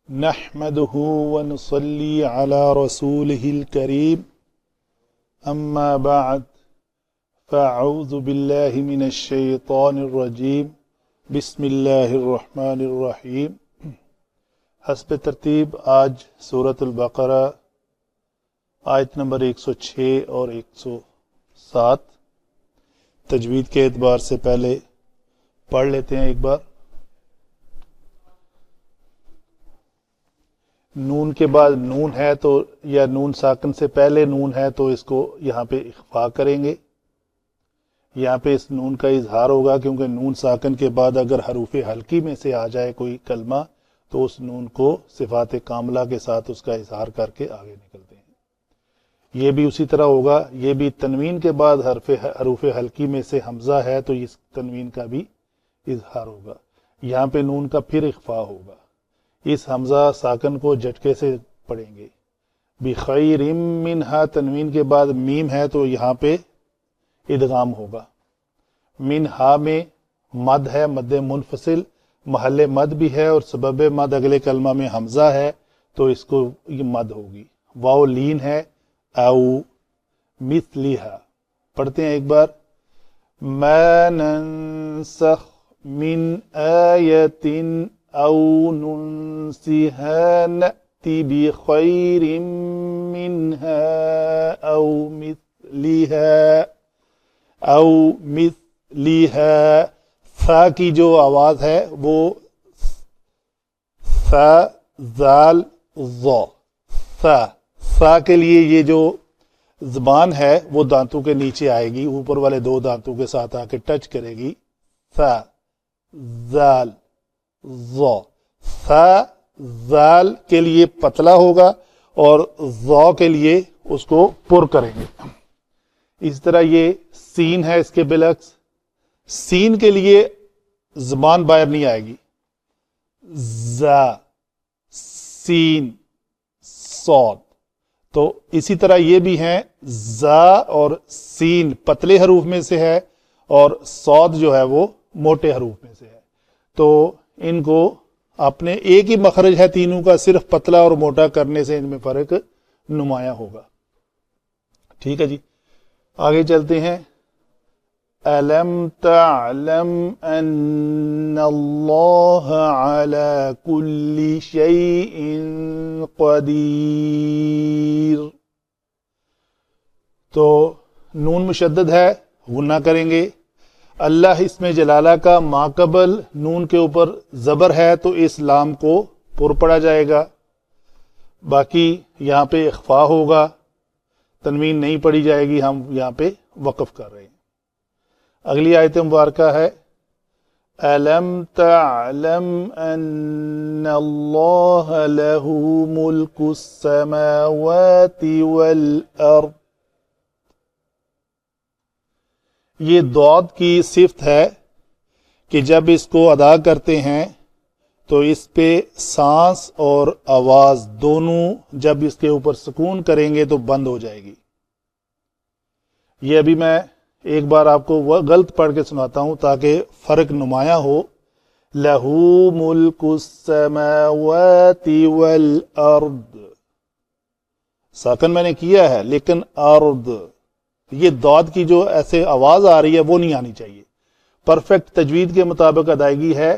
نحمده ونصلي على رسوله الكريم أما بعد فأعوذ بالله من الشيطان الرجيم بسم الله الرحمن الرحيم۔ حسب ترتیب آج سورۃ البقرہ آیت نمبر 106 اور 107 تجوید کے اعتبار سے پہلے پڑھ لیتے ہیں ایک بار۔ نون کے بعد نون ہے تو یا نون ساکن سے پہلے نون ہے تو اس کو یہاں پہ اخفا کریں گے، یہاں پہ اس نون کا اظہار ہوگا کیونکہ نون ساکن کے بعد اگر حروف حلقی میں سے آ جائے کوئی کلمہ تو اس نون کو صفات کاملہ کے ساتھ اس کا اظہار کر کے آگے نکلتے ہیں۔ یہ بھی اسی طرح ہوگا، یہ بھی تنوین کے بعد حروف حلقی میں سے حمزہ ہے تو اس تنوین کا بھی اظہار ہوگا، یہاں پہ نون کا پھر اخفا ہوگا۔ اس حمزہ ساکن کو جھٹکے سے پڑھیں گے۔ بخیر منہا تنوین کے بعد میم ہے تو یہاں پہ ادغام ہوگا۔ منہا میں مد ہے، مد منفصل، محل مد بھی ہے اور سبب مد اگلے کلمہ میں حمزہ ہے تو اس کو یہ مد ہوگی۔ واو لین ہے، او مثلھا پڑھتے ہیں ایک بار۔ ما ننسخ من آیت او ننسها نأتی بخیر منها او مثلها فا کی جو آواز ہے وہ فا زال ظا، فا کے لیے یہ جو زبان ہے وہ دانتوں کے نیچے آئے گی، اوپر والے دو دانتوں کے ساتھ آ کے ٹچ کرے گی۔ فا زال ظا، فا زال کے لیے پتلا ہوگا اور ظا کے لیے اس کو پر کریں گے۔ اس طرح یہ سین ہے، اس کے بالعکس سین کے لیے زبان باہر نہیں آئے گی۔ زا، سین، صاد، تو اسی طرح یہ بھی ہیں، زا اور سین پتلے حروف میں سے ہے اور صاد جو ہے وہ موٹے حروف میں سے ہے، تو ان کو اپنے ایک ہی مخرج ہے تینوں کا، صرف پتلا اور موٹا کرنے سے ان میں فرق نمایاں ہوگا۔ ٹھیک ہے جی، آگے چلتے ہیں۔ أَلَمْ تَعْلَمْ أَنَّ اللَّهَ عَلَى كُلِّ شَيْءٍ قَدِيرٌ، تو نون مشدد ہے، غنہ کریں گے۔ اللہ اسم جلالہ کا ماقبل نون کے اوپر زبر ہے تو اس لام کو پر پڑا جائے گا، باقی یہاں پہ اخفا ہوگا، تنوین نہیں پڑی جائے گی، ہم یہاں پہ وقف کر رہے ہیں۔ اگلی آیت مبارکہ ہے أَلَمْ تَعْلَمْ أَنَّ اللَّهَ لَهُ مُلْكُ السَّمَاوَاتِ وَالْأَرْضِ، یہ دعد کی صفت ہے کہ جب اس کو ادا کرتے ہیں تو اس پہ سانس اور آواز دونوں جب اس کے اوپر سکون کریں گے تو بند ہو جائے گی۔ یہ ابھی میں ایک بار آپ کو غلط پڑھ کے سناتا ہوں تاکہ فرق نمایاں ہو۔ لہو ملک السماوات والارض، ساکن میں نے کیا ہے لیکن ارض، یہ داد کی جو ایسے آواز آ رہی ہے وہ نہیں آنی چاہیے۔ پرفیکٹ تجوید کے مطابق ادائیگی ہے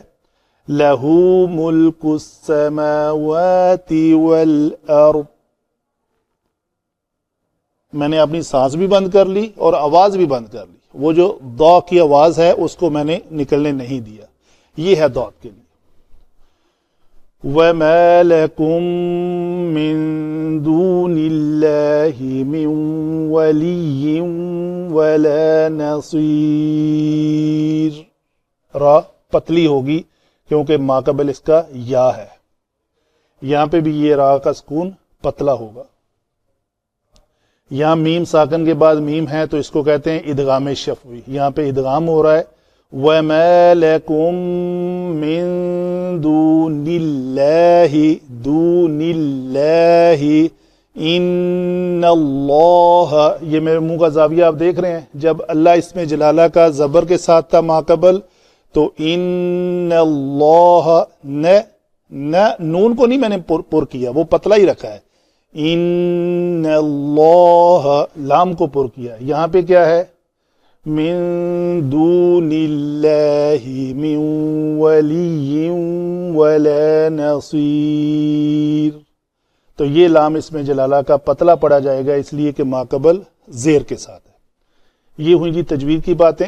لہو ملک السماوات والارض۔ میں نے اپنی سانس بھی بند کر لی اور آواز بھی بند کر لی، وہ جو دا کی آواز ہے اس کو میں نے نکلنے نہیں دیا، یہ ہے داد کے لیے۔ وَمَا لَكُم مِّن دُونِ اللَّهِ مِن وَلِيٍّ وَلَا نَصِيرٍ، را پتلی ہوگی کیونکہ ماقبل اس کا یا ہے، یہاں پہ بھی یہ را کا سکون پتلا ہوگا۔ یہاں میم ساکن کے بعد میم ہے تو اس کو کہتے ہیں ادغام شفوی، یہاں پہ ادغام ہو رہا ہے۔ وَمَا لَكُم مِّن دُونِ اللَّهِ، دون اللہ، ان اللہ، یہ میرے منہ کا زاویہ آپ دیکھ رہے ہیں، جب اللہ اسم جلالہ کا زبر کے ساتھ تھا ماقبل تو ان اللہ، نہ نون کو نہیں میں نے پر کیا، وہ پتلا ہی رکھا ہے. ان اللہ لام کو پر کیا. یہاں پہ کیا ہے؟ من دون اللہ من ولی ولا نصیر. تو یہ لام اس میں جلالہ کا پتلا پڑا جائے گا، اس لیے کہ ماقبل زیر کے ساتھ ہے. یہ ہوئی جی تجوید کی باتیں.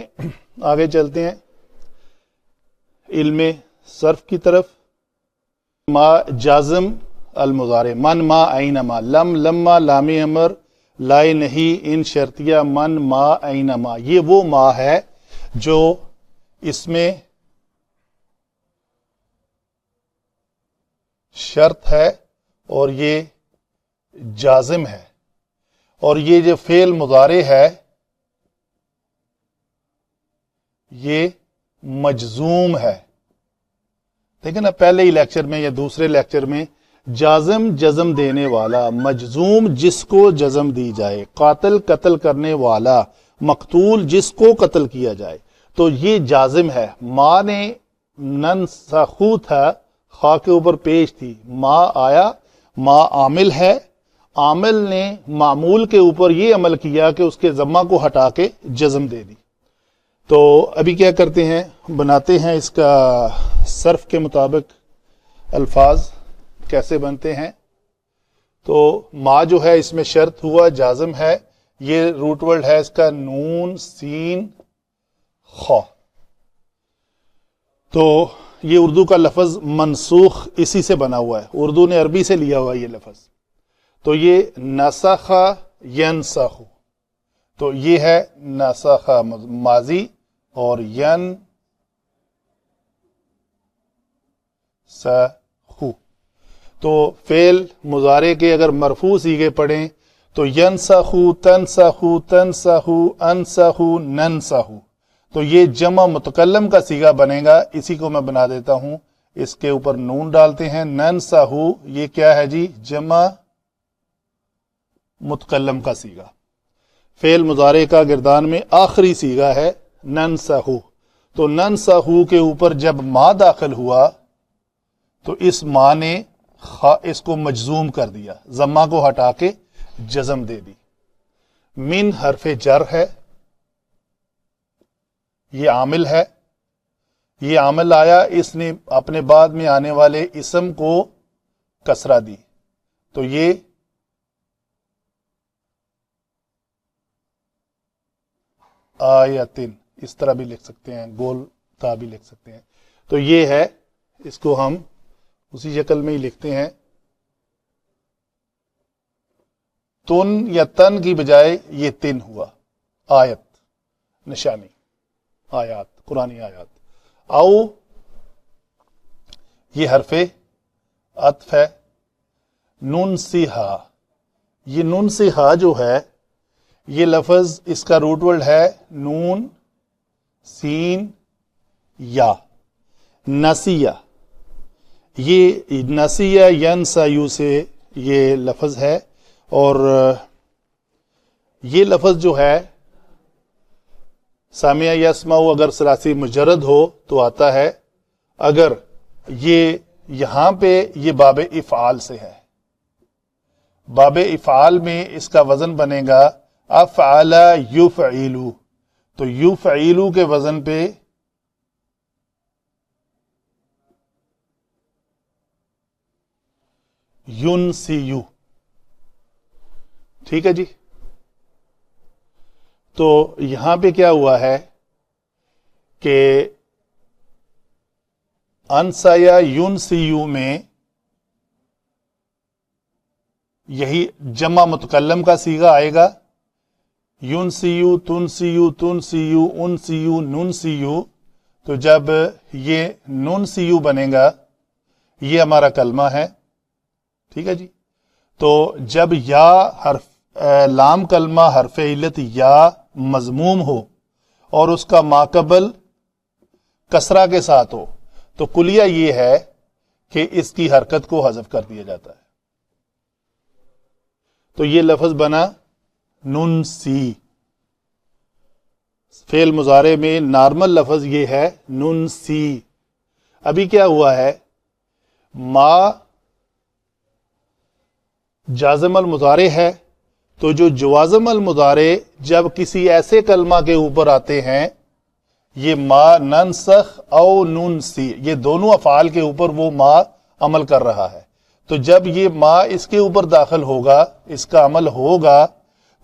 آگے چلتے ہیں علم صرف کی طرف. ما جازم المضارع، من ما اینما، لم لما لام امر، لائے نہیں ان شرطیہ، من ما اینما. یہ وہ ما ہے جو اس میں شرط ہے اور یہ جازم ہے، اور یہ جو فعل مضارع ہے یہ مجزوم ہے. دیکھیں نا پہلے ہی لیکچر میں یا دوسرے لیکچر میں جازم جزم دینے والا، مجزوم جس کو جزم دی جائے، قاتل قتل کرنے والا، مقتول جس کو قتل کیا جائے، تو یہ جازم ہے. ما نے ننسخو تھا، خا کے اوپر پیش تھی، ما آیا، ما عامل ہے، عامل نے معمول کے اوپر یہ عمل کیا کہ اس کے ضمہ کو ہٹا کے جزم دے دی. تو ابھی کیا کرتے ہیں، بناتے ہیں اس کا صرف کے مطابق الفاظ کیسے بنتے ہیں. تو ما جو ہے اس میں شرط ہوا، جازم ہے. یہ روٹ ورڈ ہے اس کا نون سین خا. تو یہ اردو کا لفظ منسوخ اسی سے بنا ہوا ہے، اردو نے عربی سے لیا ہوا یہ لفظ. تو یہ نسخ ینسخ، تو یہ ہے نسخ ماضی، اور ین سخو. تو فعل مضارع کے اگر مرفوع صیغے پڑھیں تو ینسخو، تنسخو، تنسخو، انسخو، ننسخو. تو یہ جمع متکلم کا صیغہ بنے گا. اسی کو میں بنا دیتا ہوں، اس کے اوپر نون ڈالتے ہیں. ننسخو یہ کیا ہے جی؟ جمع متکلم کا صیغہ. فعل مضارع کا گردان میں آخری صیغہ ہے ننسخو. تو ننسخو کے اوپر جب ما داخل ہوا تو اس ما نے اس کو مجزوم کر دیا، ضمہ کو ہٹا کے جزم دے دی. من حرف جر ہے، یہ عامل ہے. یہ عامل آیا، اس نے اپنے بعد میں آنے والے اسم کو کسرہ دی. تو یہ آیتن اس طرح بھی لکھ سکتے ہیں، گول تا بھی لکھ سکتے ہیں. تو یہ ہے، اس کو ہم اسی شکل میں ہی لکھتے ہیں. تن یا تن کی بجائے یہ تن ہوا. آیت نشانی، آیات، قرآنی آیات. او یہ حرف عطف ہے. ننسیہا، یہ ننسیہا جو ہے یہ لفظ اس کا روٹ ورڈ ہے نون سین یا. نسیہ، یہ نسیہ ینسا یو سے یہ لفظ ہے. اور یہ لفظ جو ہے سامع یسمع اگر ثلاثی مجرد ہو تو آتا ہے. اگر یہ یہاں پہ یہ باب افعال سے ہے، باب افعال میں اس کا وزن بنے گا افعل یفعلو. تو یفعلو کے وزن پہ ینسیو. ٹھیک ہے جی. تو یہاں پہ کیا ہوا ہے کہ انسا یا ینسیو میں یہی جمع متکلم کا صیغہ آئے گا. ینسیو، تنسیو، تنسیو، انسیو، ننسیو. تو جب یہ ننسیو بنے گا یہ ہمارا کلمہ ہے. ٹھیک ہے جی. تو جب یا حرف لام کلمہ حرف علت یا مضموم ہو اور اس کا ماقبل کسرہ کے ساتھ ہو تو کلیہ یہ ہے کہ اس کی حرکت کو حذف کر دیا جاتا ہے. تو یہ لفظ بنا ننسی. فعل مضارع میں نارمل لفظ یہ ہے ننسی. ابھی کیا ہوا ہے، ما جازم المضارع ہے، تو جو جوازم المضارع جب کسی ایسے کلمہ کے اوپر آتے ہیں، یہ ما ننسخ او ننسی، یہ دونوں افعال کے اوپر وہ ما عمل کر رہا ہے، تو جب یہ ما اس کے اوپر داخل ہوگا، اس کا عمل ہوگا،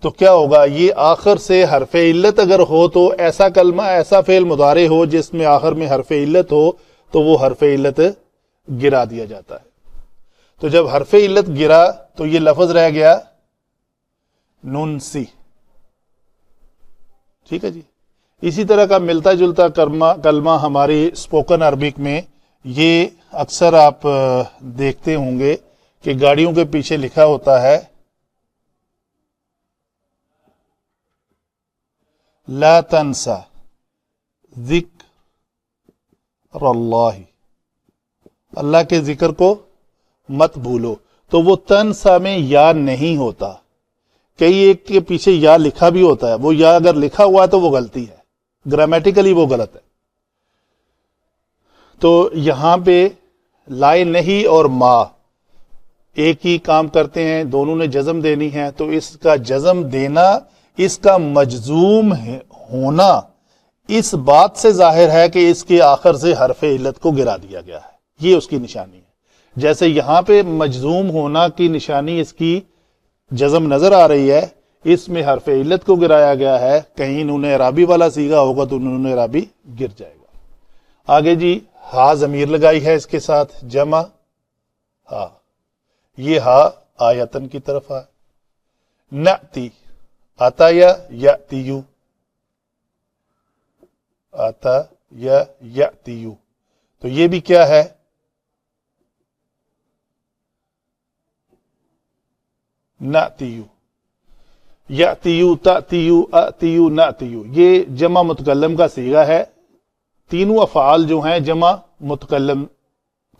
تو کیا ہوگا؟ یہ آخر سے حرف علت اگر ہو تو ایسا کلمہ، ایسا فعل مضارع ہو جس میں آخر میں حرف علت ہو، تو وہ حرف علت گرا دیا جاتا ہے۔ تو جب حرف علت گرا تو یہ لفظ رہ گیا ننسی۔ ٹھیک ہے جی۔ اسی طرح کا ملتا جلتا کلمہ ہماری اسپوکن عربک میں یہ اکثر آپ دیکھتے ہوں گے کہ گاڑیوں کے پیچھے لکھا ہوتا ہے لا تنسا ذکر اللہ، اللہ کے ذکر کو مت بھولو، تو وہ تنسا میں یا نہیں ہوتا، کئی ایک کے پیچھے یا لکھا بھی ہوتا ہے، وہ یا اگر لکھا ہوا تو وہ غلطی ہے، گرامیٹیکلی وہ غلط ہے۔ تو یہاں پہ لائے نہیں اور ما ایک ہی کام کرتے ہیں، دونوں نے جزم دینی ہے، تو اس کا جزم دینا، اس کا مجزوم ہونا اس بات سے ظاہر ہے کہ اس کے آخر سے حرف علت کو گرا دیا گیا ہے، یہ اس کی نشانی ہے۔ جیسے یہاں پہ مجزوم ہونا کی نشانی اس کی جزم نظر آ رہی ہے، اس میں حرف علت کو گرایا گیا ہے، کہیں نون اعرابی والا صیغہ ہوگا تو نون اعرابی گر جائے گا۔ آگے جی ہا ضمیر لگائی ہے اس کے ساتھ، جمع ہا، یہ ہا آیتن کی طرف ہے۔ نأتی، آتا یا یأتیو، آتا یا یأتیو، تو یہ بھی کیا ہے؟ نأتیو، یأتیو، تأتیو، آتیو، نأتیو، یہ جمع متکلم کا صیغہ ہے۔ تینوں افعال جو ہیں جمع متکلم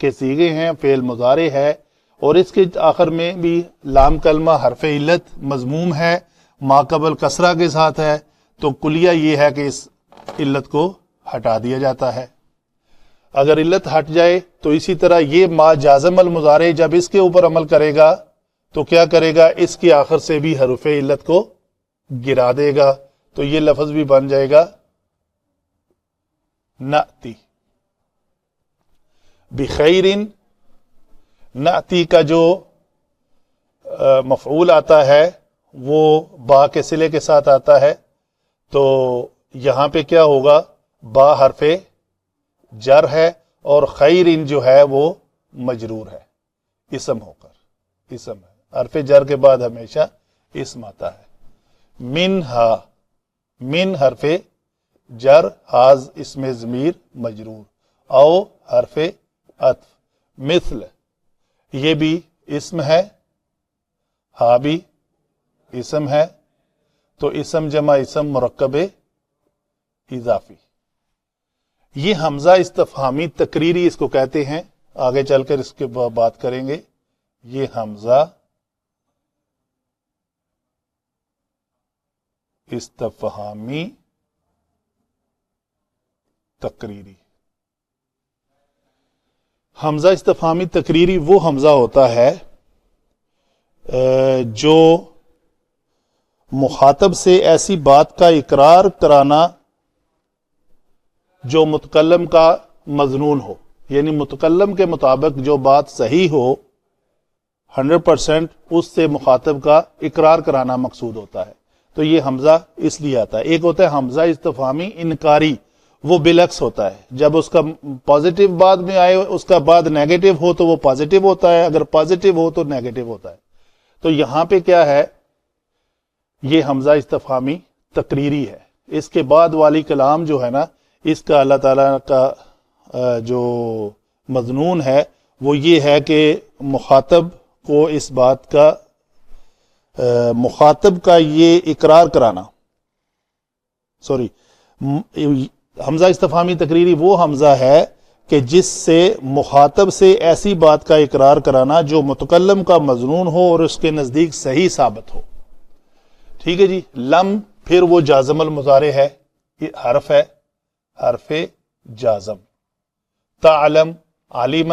کے صیغے ہیں، فعل مضارع ہے، اور اس کے آخر میں بھی لام کلمہ حرف علت مضموم ہے، ما قبل کسرہ کے ساتھ ہے، تو کلیہ یہ ہے کہ اس علت کو ہٹا دیا جاتا ہے۔ اگر علت ہٹ جائے تو اسی طرح یہ ما جازم المضارع جب اس کے اوپر عمل کرے گا تو کیا کرے گا؟ اس کے آخر سے بھی حرف علت کو گرا دے گا، تو یہ لفظ بھی بن جائے گا نأتی۔ بخیر، نأتی کا جو مفعول آتا ہے وہ با کے صلے کے ساتھ آتا ہے، تو یہاں پہ کیا ہوگا؟ با حرف جر ہے اور خیر جو ہے وہ مجرور ہے، اسم ہو کر، اسم ہے، حرف جر کے بعد ہمیشہ اسم آتا ہے۔ منہا، من حرف جر، حاز اسم ضمیر مجرور، او حرف عطف، مثل یہ بھی اسم ہے، ہا بھی اسم ہے، تو اسم جمع اسم مرکب اضافی۔ یہ حمزہ استفہامی تقریری اس کو کہتے ہیں، آگے چل کر اس کے بات کریں گے۔ یہ حمزہ استفہامی تقریری، حمزہ استفہامی تقریری وہ حمزہ ہوتا ہے جو مخاطب سے ایسی بات کا اقرار کرانا جو متکلم کا مظنون ہو، یعنی متکلم کے مطابق جو بات صحیح ہو 100% اس سے مخاطب کا اقرار کرانا مقصود ہوتا ہے، تو یہ حمزہ اس لیے آتا ہے۔ ایک ہوتا ہے حمزہ استفہامی انکاری، وہ بالعکس ہوتا ہے، جب اس کا پازیٹو بعد میں آئے اس کا بعد نیگیٹو ہو تو وہ پازیٹو ہوتا ہے، اگر پازیٹو ہو تو نیگیٹو ہوتا ہے۔ تو یہاں پہ کیا ہے؟ یہ حمزہ استفہامی تقریری ہے۔ اس کے بعد والی کلام جو ہے نا، اس کا اللہ تعالیٰ کا جو مضمون ہے وہ یہ ہے کہ مخاطب کو اس بات کا، مخاطب کا یہ اقرار کرانا، حمزہ استفہامی تقریری وہ حمزہ ہے کہ جس سے مخاطب سے ایسی بات کا اقرار کرانا جو متکلم کا مظنون ہو اور اس کے نزدیک صحیح ثابت ہو۔ ٹھیک ہے جی۔ لم پھر وہ جازم المضارع ہے، یہ حرف ہے، حرف جازم۔ تعلم، علم،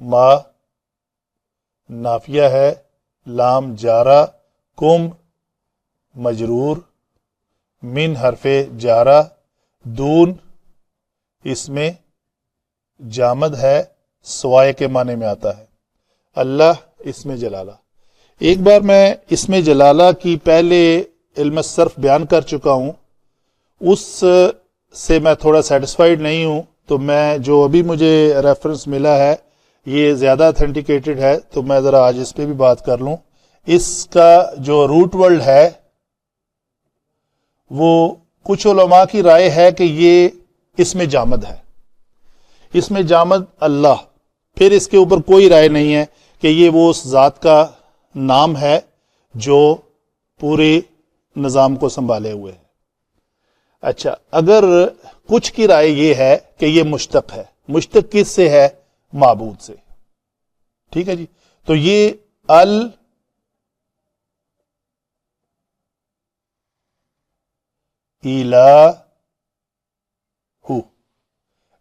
ما نافیہ ہے، لام جارہ، کم مجرور، من حرف جارہ، دون اس میں جامد ہے، سوائے کے معنی میں آتا ہے، اللہ اس میں جلالہ۔ ایک بار میں اس میں جلالہ کی پہلے علم صرف بیان کر چکا ہوں، اس سے میں تھوڑا سیٹسفائیڈ نہیں ہوں، تو میں جو ابھی مجھے ریفرنس ملا ہے یہ زیادہ اتھینٹیکیٹڈ ہے، تو میں ذرا آج اس پہ بھی بات کر لوں۔ اس کا جو روٹ ورڈ ہے وہ کچھ علماء کی رائے ہے کہ یہ اس میں جامد ہے، اس میں جامد اللہ، پھر اس کے اوپر کوئی رائے نہیں ہے کہ یہ وہ اس ذات کا نام ہے جو پورے نظام کو سنبھالے ہوئے ہے۔ اچھا، اگر کچھ کی رائے یہ ہے کہ یہ مشتق ہے، مشتق کس سے ہے؟ معبود سے، ٹھیک ہے جی۔ تو یہ الہ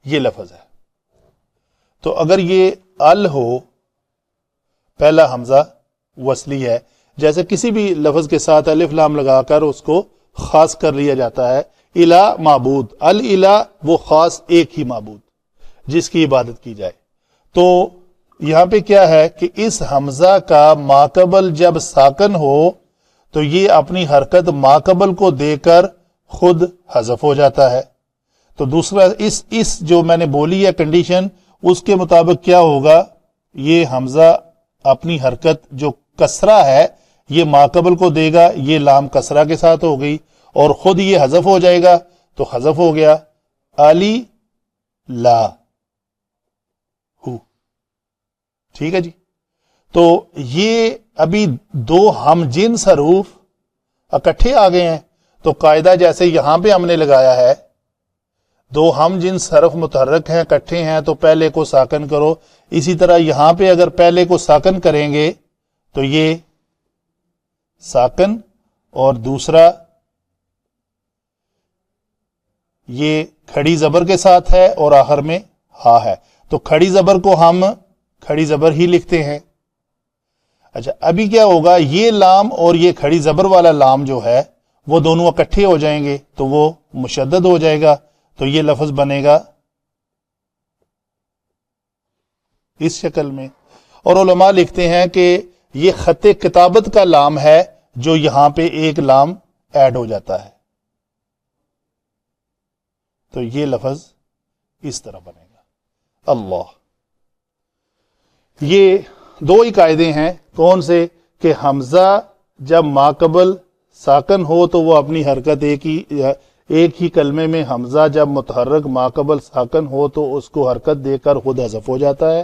یہ لفظ ہے، تو اگر یہ ال ہو، پہلا حمزہ وصلی ہے، جیسے کسی بھی لفظ کے ساتھ الف لام لگا کر اس کو خاص کر لیا جاتا ہے، الہ معبود، الہ وہ خاص ایک ہی معبود جس کی عبادت کی جائے۔ تو یہاں پہ کیا ہے کہ اس حمزہ کا ماقبل جب ساکن ہو تو یہ اپنی حرکت ماقبل کو دے کر خود حذف ہو جاتا ہے۔ تو دوسرا اس جو میں نے بولی ہے کنڈیشن، اس کے مطابق کیا ہوگا، یہ حمزہ اپنی حرکت جو کسرہ ہے یہ ماقبل کو دے گا، یہ لام کسرہ کے ساتھ ہو گئی، اور خود یہ حذف ہو جائے گا، تو حذف ہو گیا علی لا ہو، ٹھیک ہے جی۔ تو یہ ابھی دو ہم جنس حروف اکٹھے آ گئے ہیں، تو قاعدہ جیسے یہاں پہ ہم نے لگایا ہے، دو ہم جنس حرف متحرک ہیں، اکٹھے ہیں، تو پہلے کو ساکن کرو، اسی طرح یہاں پہ اگر پہلے کو ساکن کریں گے تو یہ ساکن، اور دوسرا یہ کھڑی زبر کے ساتھ ہے اور آخر میں ہا ہے، تو کھڑی زبر کو ہم کھڑی زبر ہی لکھتے ہیں۔ اچھا، ابھی کیا ہوگا، یہ لام اور یہ کھڑی زبر والا لام جو ہے وہ دونوں اکٹھے ہو جائیں گے تو وہ مشدد ہو جائے گا، تو یہ لفظ بنے گا اس شکل میں۔ اور علماء لکھتے ہیں کہ یہ خط کتابت کا لام ہے جو یہاں پہ ایک لام ایڈ ہو جاتا ہے، تو یہ لفظ اس طرح بنے گا اللہ۔ یہ دو ہی قاعدے ہیں، کون سے؟ کہ حمزہ جب ماقبل ساکن ہو تو وہ اپنی حرکت ایک ہی کلمے میں حمزہ جب متحرک ماقبل ساکن ہو تو اس کو حرکت دے کر خود حذف ہو جاتا ہے،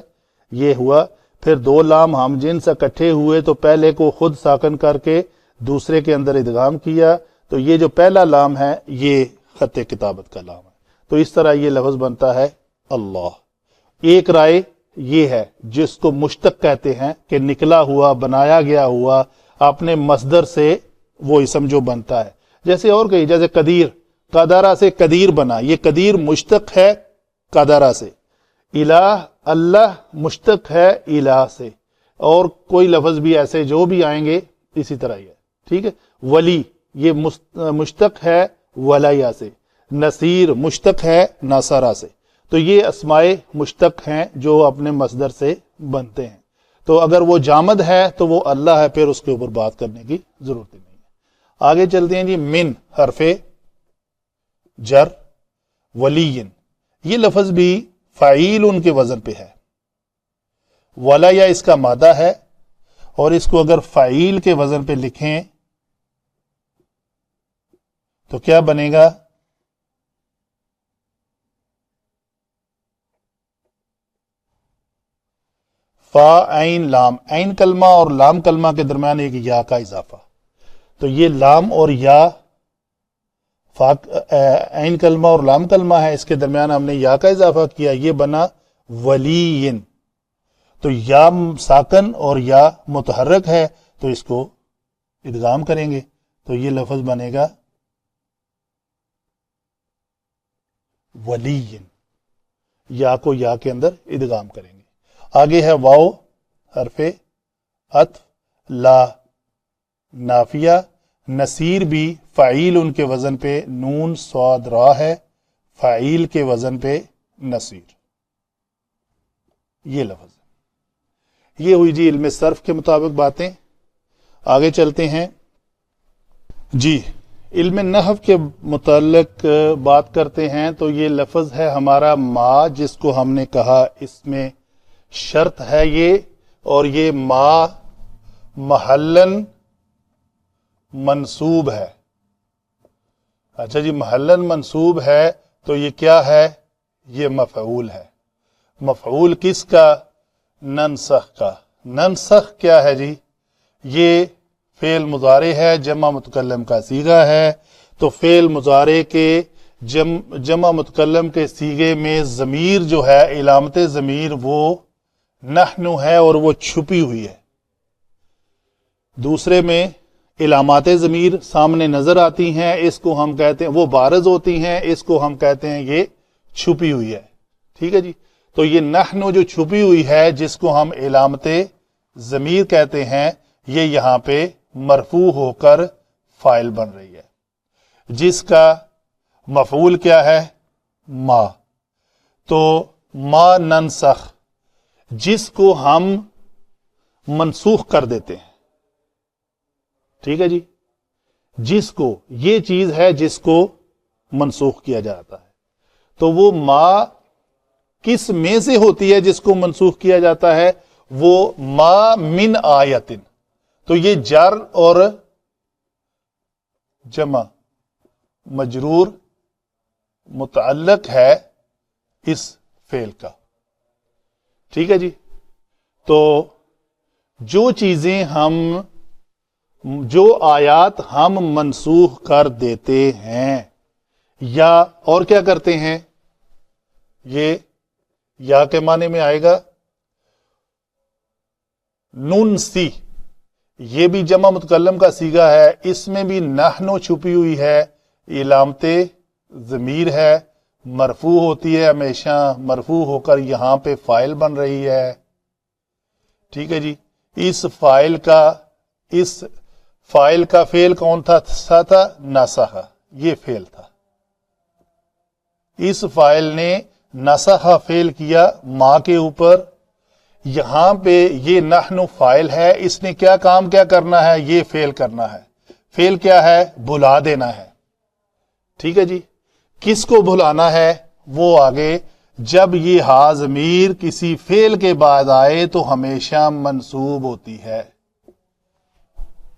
یہ ہوا۔ پھر دو لام ہم جنس اکٹھے ہوئے تو پہلے کو خود ساکن کر کے دوسرے کے اندر ادغام کیا، تو یہ جو پہلا لام ہے یہ خط کتابت کا لام ہے، تو اس طرح یہ لفظ بنتا ہے اللہ۔ ایک رائے یہ ہے جس کو مشتق کہتے ہیں کہ نکلا ہوا، بنایا گیا ہوا اپنے مصدر سے وہ اسم جو بنتا ہے، جیسے اور کہیں، جیسے قدیر، قدرہ سے قدیر بنا، یہ قدیر مشتق ہے قدرہ سے، الہ اللہ مشتق ہے الہ سے، اور کوئی لفظ بھی ایسے جو بھی آئیں گے اسی طرح ہی ہے، ٹھیک ہے۔ ولی یہ مشتق ہے ولیہ سے، نصیر مشتق ہے ناصرہ سے، تو یہ اسماء مشتق ہیں جو اپنے مصدر سے بنتے ہیں۔ تو اگر وہ جامد ہے تو وہ اللہ ہے، پھر اس کے اوپر بات کرنے کی ضرورت نہیں ہے۔ آگے چلتے ہیں جی، من حرف جر، ولین، یہ لفظ بھی فعیل ان کے وزن پہ ہے، ولا یا اس کا مادہ ہے، اور اس کو اگر فعیل کے وزن پہ لکھیں تو کیا بنے گا؟ فا عین لام، عین کلمہ اور لام کلمہ کے درمیان ایک یا کا اضافہ، تو یہ لام اور یا، عین کلمہ اور لام کلمہ ہے، اس کے درمیان ہم نے یا کا اضافہ کیا، یہ بنا ولین۔ تو یا ساکن اور یا متحرک ہے تو اس کو ادغام کریں گے تو یہ لفظ بنے گا ولین، یا کو یا کے اندر ادغام کریں گے۔ آگے ہے واو حرف عطف، لا نافیہ، نصیر بھی فعیل ان کے وزن پہ نون صاد را ہے، فعیل کے وزن پہ نصیر، یہ لفظ ہے۔ یہ ہوئی جی علم صرف کے مطابق باتیں۔ آگے چلتے ہیں جی، علم نحو کے متعلق بات کرتے ہیں تو یہ لفظ ہے ہمارا ما، جس کو ہم نے کہا اس میں شرط ہے یہ، اور یہ ما محلن منصوب ہے۔ اچھا جی، محلن منصوب ہے تو یہ کیا ہے؟ یہ مفعول ہے۔ مفعول کس کا؟ ننسخ کا۔ ننسخ کیا ہے جی؟ یہ فعل مضارع ہے، جمع متکلم کا صیغہ ہے، تو فعل مضارع کے جمع متکلم کے صیغے میں ضمیر جو ہے، علامت ضمیر وہ نحن ہے اور وہ چھپی ہوئی ہے۔ دوسرے میں علامات ضمیر سامنے نظر آتی ہیں، اس کو ہم کہتے ہیں وہ بارز ہوتی ہیں، اس کو ہم کہتے ہیں یہ چھپی ہوئی ہے۔ ٹھیک ہے جی، تو یہ نحن جو چھپی ہوئی ہے، جس کو ہم علامت ضمیر کہتے ہیں، یہ یہاں پہ مرفوع ہو کر فاعل بن رہی ہے، جس کا مفعول کیا ہے؟ ما۔ تو ما ننسخ، جس کو ہم منسوخ کر دیتے ہیں۔ ٹھیک ہے جی، جس کو، یہ چیز ہے جس کو منسوخ کیا جاتا ہے، تو وہ ما کس میں سے ہوتی ہے جس کو منسوخ کیا جاتا ہے؟ وہ ما من آیتن۔ تو یہ جر اور جمع مجرور متعلق ہے اس فعل کا۔ ٹھیک ہے جی، تو جو چیزیں جو آیات ہم منسوخ کر دیتے ہیں، یا اور کیا کرتے ہیں، یہ یا کے معنی میں آئے گا ننسی، یہ بھی جمع متکلم کا صیغہ ہے، اس میں بھی نحن چھپی ہوئی ہے، علامت ضمیر ہے، مرفوع ہوتی ہے، ہمیشہ مرفوع ہو کر یہاں پہ فاعل بن رہی ہے۔ ٹھیک ہے جی، اس فاعل کا فعل کون تھا؟ نسخ، یہ فعل تھا۔ اس فاعل نے نسخ فعل کیا ما کے اوپر، یہاں پہ یہ نحن فاعل ہے، اس نے کیا کام کیا کرنا ہے؟ یہ فعل کرنا ہے۔ فعل کیا ہے؟ بھلا دینا ہے۔ ٹھیک ہے جی، کس کو بھلانا ہے؟ وہ آگے جب یہ ہا ضمیر کسی فعل کے بعد آئے تو ہمیشہ منصوب ہوتی ہے،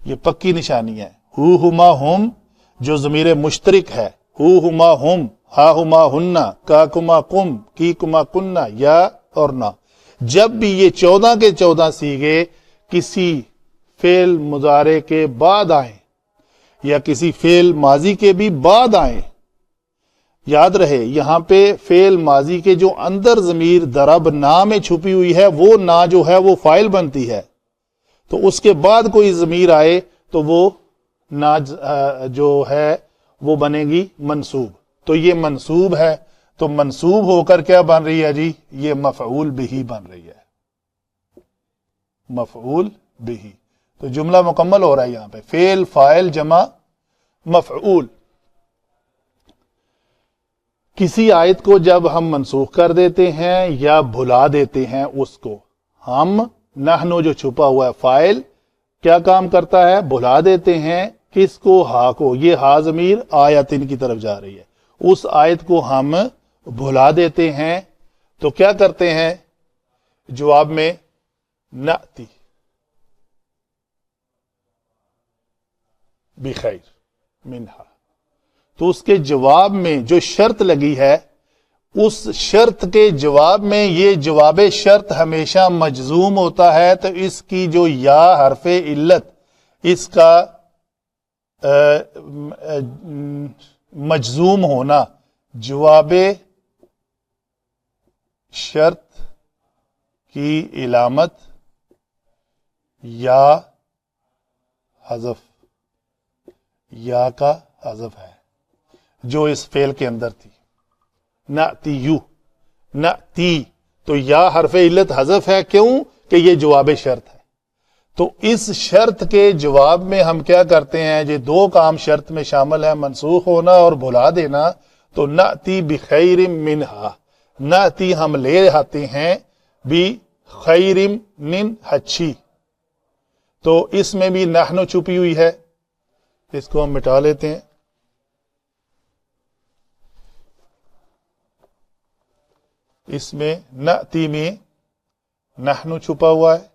یہ پکی نشانی ہے۔ ہو ہما ہم جو ضمیر مشترک ہے، ہو ہما ہم، ہا ہما ہننا، کا کما کم، کی کما کننا، یا اور نہ، جب بھی یہ 14 کے 14 صیغے کسی فعل مضارع کے بعد آئیں یا کسی فعل ماضی کے بھی بعد آئیں، یاد رہے یہاں پہ فعل ماضی کے جو اندر ضمیر ضربنا میں چھپی ہوئی ہے، وہ نا جو ہے وہ فاعل بنتی ہے، تو اس کے بعد کوئی ضمیر آئے تو وہ نا جو ہے وہ بنے گی منصوب۔ تو یہ منصوب ہے، تو منصوب ہو کر کیا بن رہی ہے جی؟ یہ مفعول بہ بن رہی ہے، مفعول بہ۔ تو جملہ مکمل ہو رہا ہے یہاں پہ، فعل فاعل جمع مفعول۔ کسی آیت کو جب ہم منسوخ کر دیتے ہیں یا بھلا دیتے ہیں، اس کو ہم نحن جو چھپا ہوا ہے فاعل کیا کام کرتا ہے؟ بھلا دیتے ہیں۔ کس کو؟ ہا کو۔ یہ ہا ضمیر آیتن کی طرف جا رہی ہے، اس آیت کو ہم بھلا دیتے ہیں تو کیا کرتے ہیں؟ جواب میں نأتی بخیر منہا، تو اس کے جواب میں جو شرط لگی ہے، اس شرط کے جواب میں یہ جواب شرط ہمیشہ مجزوم ہوتا ہے، تو اس کی جو یا حرف علت، اس کا مجزوم ہونا جواب شرط کی علامت یا حذف، یا کا حذف ہے جو اس فعل کے اندر تھی۔ نأتی یو، نأتی، تو یا حرف علت حذف ہے، کیوں کہ یہ جواب شرط ہے۔ تو اس شرط کے جواب میں ہم کیا کرتے ہیں، یہ دو کام شرط میں شامل ہیں، منسوخ ہونا اور بھلا دینا۔ تو نأتی بخیر منہا، نأتی ہم لے آتے ہیں بخیر من اچھی، تو اس میں بھی نحن چھپی ہوئی ہے، اس کو ہم مٹا لیتے ہیں۔ اس میں نأتی میں نحن چھپا ہوا ہے،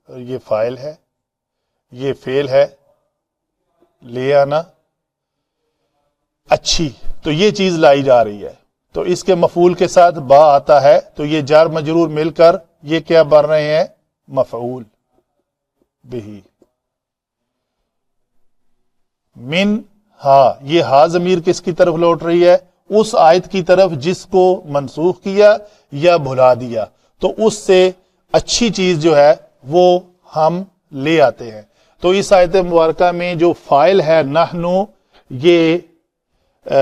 اور یہ فاعل ہے، یہ فعل ہے، لے آنا، اچھی، تو یہ چیز لائی جا رہی ہے۔ تو اس کے مفعول کے ساتھ با آتا ہے، تو یہ جار مجرور مل کر یہ کیا بن رہے ہیں، مفعول بہی۔ من ہا، یہ ہا ضمیر کس کی طرف لوٹ رہی ہے، اس آیت کی طرف جس کو منسوخ کیا یا بھلا دیا، تو اس سے اچھی چیز جو ہے وہ ہم لے آتے ہیں۔ تو اس آیت مبارکہ میں جو فاعل ہے نحنو، یہ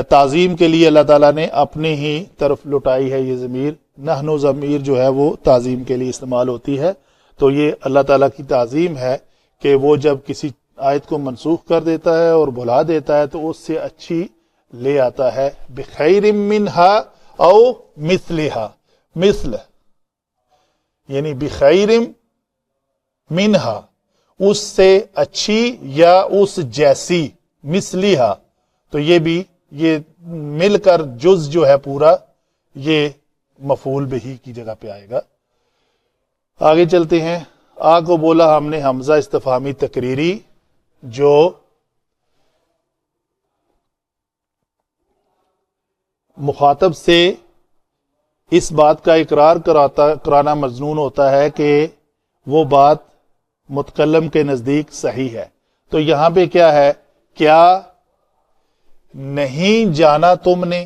تعظیم کے لیے اللہ تعالیٰ نے اپنے ہی طرف لٹائی ہے، یہ ضمیر نحنو ضمیر جو ہے وہ تعظیم کے لیے استعمال ہوتی ہے۔ تو یہ اللہ تعالیٰ کی تعظیم ہے کہ وہ جب کسی آیت کو منسوخ کر دیتا ہے اور بھلا دیتا ہے تو اس سے اچھی لے آتا ہے۔ بخیر منہا او مثلہا، مثل یعنی بخیر منہا، اس سے اچھی یا اس جیسی، مثلیہا، تو یہ بھی یہ مل کر جز جو ہے پورا یہ مفعول بہی کی جگہ پہ آئے گا۔ آگے چلتے ہیں۔ آ کو بولا ہم نے حمزہ استفہامی تقریری، جو مخاطب سے اس بات کا اقرار کرانا مظنون ہوتا ہے کہ وہ بات متکلم کے نزدیک صحیح ہے۔ تو یہاں پہ کیا ہے، کیا نہیں جانا تم نے،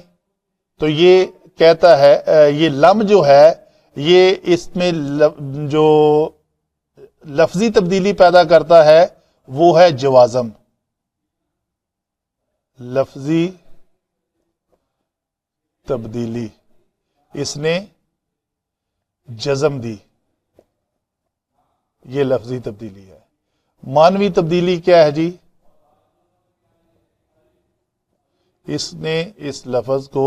تو یہ کہتا ہے یہ لم جو ہے یہ اس میں جو لفظی تبدیلی پیدا کرتا ہے وہ ہے جوازم، لفظی تبدیلی، اس نے جزم دی، یہ لفظی تبدیلی ہے۔ معنوی تبدیلی کیا ہے جی، اس نے اس لفظ کو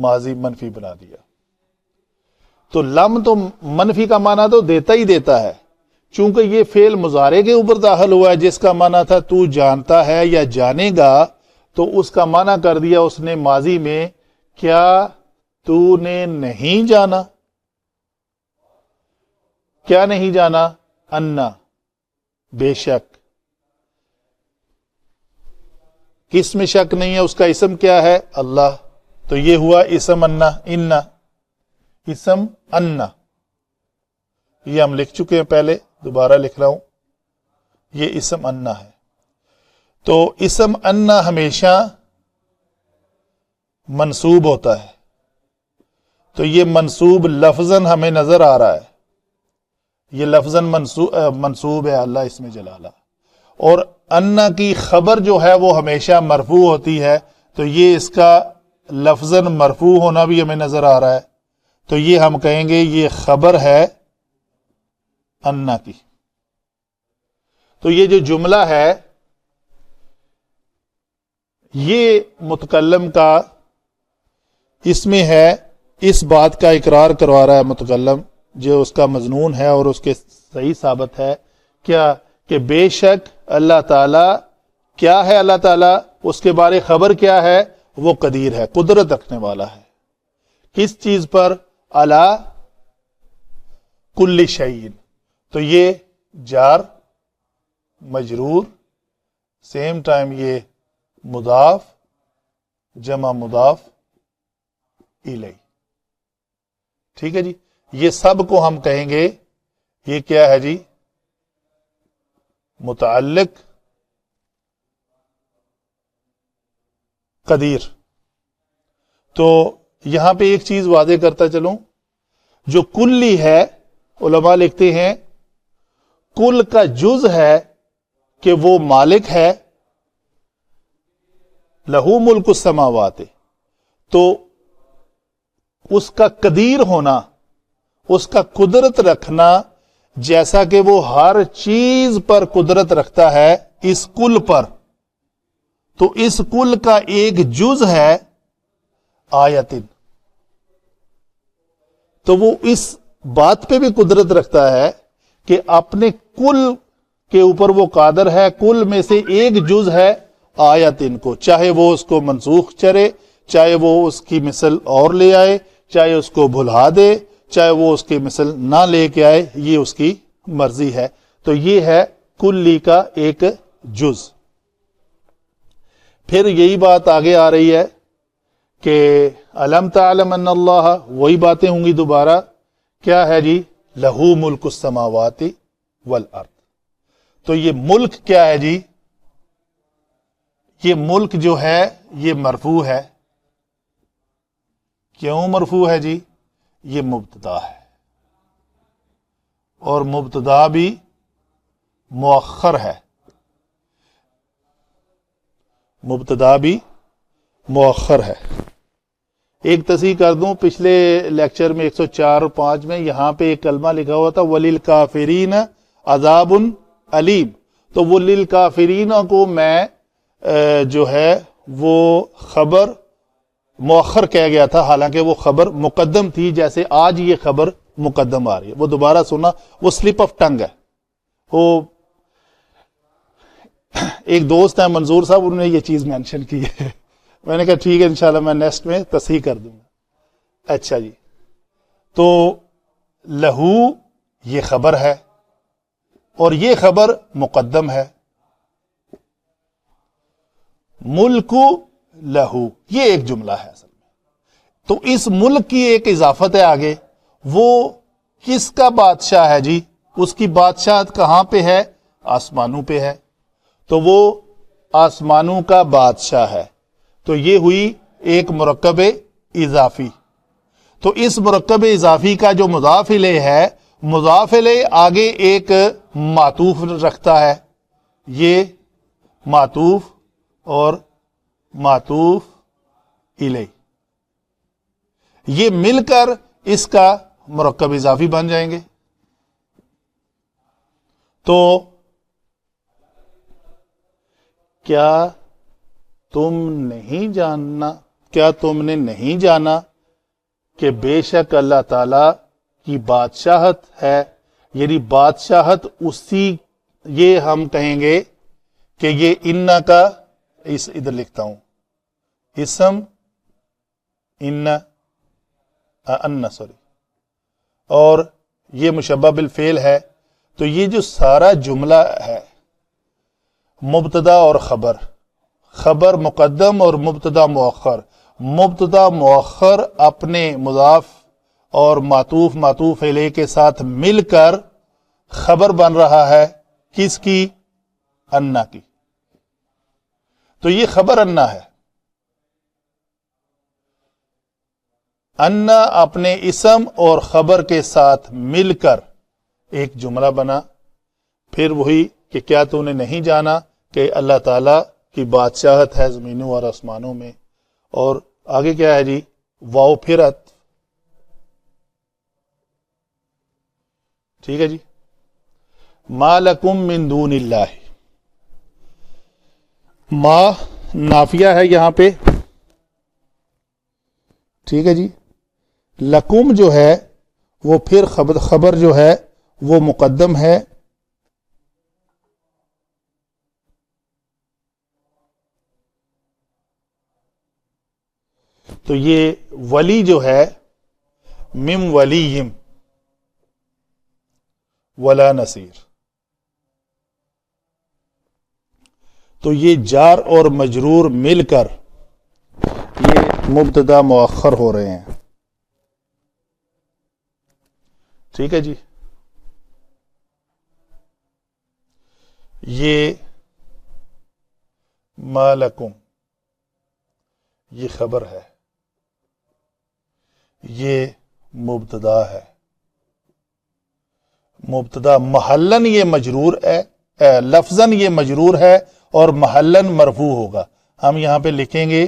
ماضی منفی بنا دیا۔ تو لم تو منفی کا معنی تو دیتا ہی دیتا ہے، چونکہ یہ فعل مضارع کے اوپر داخل ہوا ہے جس کا معنی تھا تو جانتا ہے یا جانے گا، تو اس کا معنی کر دیا اس نے ماضی میں، کیا تو نے نہیں جانا، کیا نہیں جانا، انا، بے شک، کس میں شک نہیں ہے، اس کا اسم کیا ہے، اللہ، تو یہ ہوا اسم انا، انا، اسم انا، یہ ہم لکھ چکے ہیں پہلے، دوبارہ لکھ رہا ہوں، یہ اسم انا ہے۔ تو اسم انا ہمیشہ منصوب ہوتا ہے، تو یہ منصوب لفظاً ہمیں نظر آ رہا ہے، یہ لفظاً منصوب ہے اللہ اس میں جلالہ، اور انا کی خبر جو ہے وہ ہمیشہ مرفوع ہوتی ہے، تو یہ اس کا لفظاً مرفوع ہونا بھی ہمیں نظر آ رہا ہے، تو یہ ہم کہیں گے یہ خبر ہے انا کی۔ تو یہ جو جملہ ہے یہ متکلم کا، اس میں ہے، اس بات کا اقرار کروا رہا ہے متکلم جو اس کا مضمون ہے اور اس کے صحیح ثابت ہے، کیا کہ بے شک اللہ تعالی، کیا ہے اللہ تعالی، اس کے بارے خبر کیا ہے، وہ قدیر ہے، قدرت رکھنے والا ہے، کس چیز پر، علی کل شیء، تو یہ جار مجرور، سیم ٹائم یہ مضاف جمع مضاف الیہ، ٹھیک ہے جی، یہ سب کو ہم کہیں گے یہ کیا ہے جی، متعلق قدیر۔ تو یہاں پہ ایک چیز واضح کرتا چلوں، جو کلی ہے علماء لکھتے ہیں کل کا جز ہے کہ وہ مالک ہے، لہو ملک السماوات، تو اس کا قدیر ہونا اس کا قدرت رکھنا جیسا کہ وہ ہر چیز پر قدرت رکھتا ہے اس کل پر، تو اس کل کا ایک جز ہے آیتن، تو وہ اس بات پہ بھی قدرت رکھتا ہے کہ اپنے کل کے اوپر وہ قادر ہے، کل میں سے ایک جز ہے آیتن کو، چاہے وہ اس کو منسوخ کرے، چاہے وہ اس کی مثل اور لے آئے، چاہے اس کو بھلا دے، چاہے وہ اس کی مثل نہ لے کے آئے، یہ اس کی مرضی ہے۔ تو یہ ہے کلی کا ایک جز۔ پھر یہی بات آگے آ رہی ہے کہ الم تعلم ان اللہ، وہی باتیں ہوں گی دوبارہ، کیا ہے جی؟ لہو ملک السماوات والارض۔ تو یہ ملک کیا ہے جی؟ یہ ملک جو ہے یہ مرفوع ہے۔ کیوں مرفوع ہے جی؟ یہ مبتدا ہے، اور مبتدا بھی مؤخر ہے، مبتدا بھی مؤخر ہے۔ ایک تصحیح کر دوں، پچھلے لیکچر میں 104 اور 5 میں یہاں پہ ایک کلمہ لکھا ہوا تھا وَلِلْكَافِرِينَ عَذَابٌ علیم، تو وہ للکافرین کو میں جو ہے وہ خبر مؤخر کہہ گیا تھا، حالانکہ وہ خبر مقدم تھی، جیسے آج یہ خبر مقدم آ رہی ہے۔ وہ دوبارہ سنا، وہ سلپ آف ٹنگ ہے۔ وہ ایک دوست ہیں منظور صاحب، انہوں نے یہ چیز مینشن کی ہے، میں نے کہا ٹھیک ہے انشاءاللہ میں نیکسٹ میں تصحیح کر دوں گا۔ اچھا جی، تو لہو یہ خبر ہے، اور یہ خبر مقدم ہے۔ ملک لہو یہ ایک جملہ ہے اصل میں، تو اس ملک کی ایک اضافت ہے آگے۔ وہ کس کا بادشاہ ہے جی؟ اس کی بادشاہت کہاں پہ ہے؟ آسمانوں پہ ہے، تو وہ آسمانوں کا بادشاہ ہے۔ تو یہ ہوئی ایک مرکب اضافی۔ تو اس مرکب اضافی کا جو مضاف الیہ ہے، مضاف الیہ آگے ایک معطوف رکھتا ہے، یہ معطوف اور معطوف الیہ، یہ مل کر اس کا مرکب اضافی بن جائیں گے۔ تو کیا تم نے نہیں جانا کہ بے شک اللہ تعالی کی بادشاہت ہے، یعنی بادشاہت اسی، یہ ہم کہیں گے کہ یہ انا کا ادھر لکھتا ہوں اسم ان سوری، اور یہ مشبہ بالفعل ہے۔ تو یہ جو سارا جملہ ہے مبتدا اور خبر، خبر مقدم اور مبتدا مؤخر، مبتدا مؤخر اپنے مضاف اور معطوف الیہ کے ساتھ مل کر خبر بن رہا ہے، کس کی؟ انا کی۔ تو یہ خبر انا ہے۔ انا اپنے اسم اور خبر کے ساتھ مل کر ایک جملہ بنا۔ پھر وہی کہ کیا تو نے نہیں جانا کہ اللہ تعالی کی بادشاہت ہے زمینوں اور آسمانوں میں، اور آگے کیا ہے جی؟ واو پھرت، ٹھیک ہے جی۔ ما لکم من دون اللہ، ما نافیہ ہے یہاں پہ، ٹھیک ہے جی۔ لکم جو ہے وہ پھر خبر جو ہے وہ مقدم ہے، تو یہ ولی جو ہے مم ولیم ولا نصیر، تو یہ جار اور مجرور مل کر یہ مبتدا مؤخر ہو رہے ہیں، ٹھیک ہے جی۔ یہ ما لکم یہ خبر ہے، یہ مبتدا ہے، مبتدا محلن یہ مجرور ہے، لفظاً یہ مجرور ہے اور محلن مرفوع ہوگا۔ ہم یہاں پہ لکھیں گے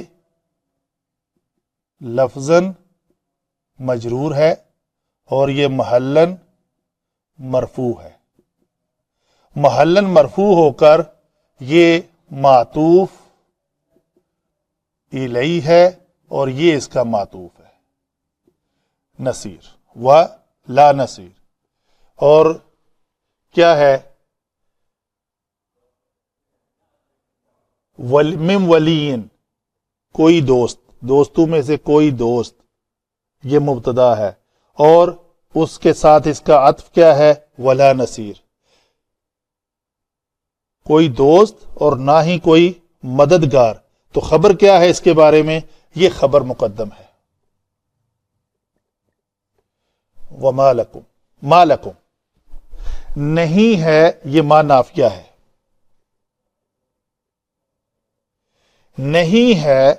لفظاً مجرور ہے اور یہ محلن مرفوع ہے. محلن مرفوع ہو کر یہ معطوف الیہ ہے اور یہ اس کا معطوف ہے. نصیر و لا نصیر. اور کیا ہے؟ من ولین، کوئی دوست، دوستوں میں سے کوئی دوست، یہ مبتدا ہے. اور اس کے ساتھ اس کا عطف کیا ہے؟ ولا نصیر. کوئی دوست اور نہ ہی کوئی مددگار. تو خبر کیا ہے اس کے بارے میں؟ یہ خبر مقدم ہے. وما لکم، ما لکم نہیں ہے، یہ ما نافیہ ہے. نہیں ہے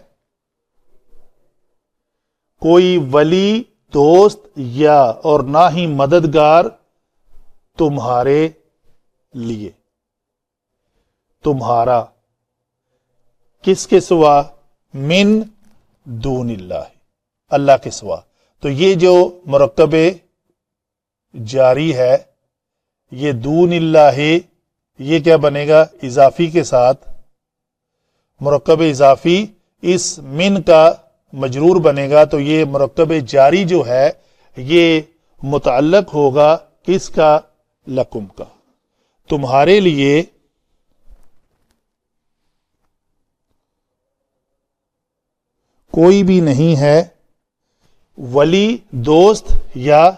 کوئی ولی، دوست یا اور نہ ہی مددگار تمہارے لیے. تمہارا کس کے سوا؟ من دون اللہ، اللہ کے سوا. تو یہ جو مرکب جاری ہے، یہ دون اللہ، یہ کیا بنے گا؟ اضافی کے ساتھ مرکب اضافی اس من کا مجرور بنے گا. تو یہ مرکب جاری جو ہے یہ متعلق ہوگا کس کا؟ لکم کا. تمہارے لیے کوئی بھی نہیں ہے ولی، دوست یا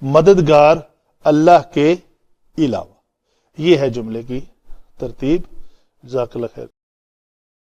مددگار اللہ کے علاوہ. یہ ہے جملے کی ترتیب. جزاک اللہ خیر.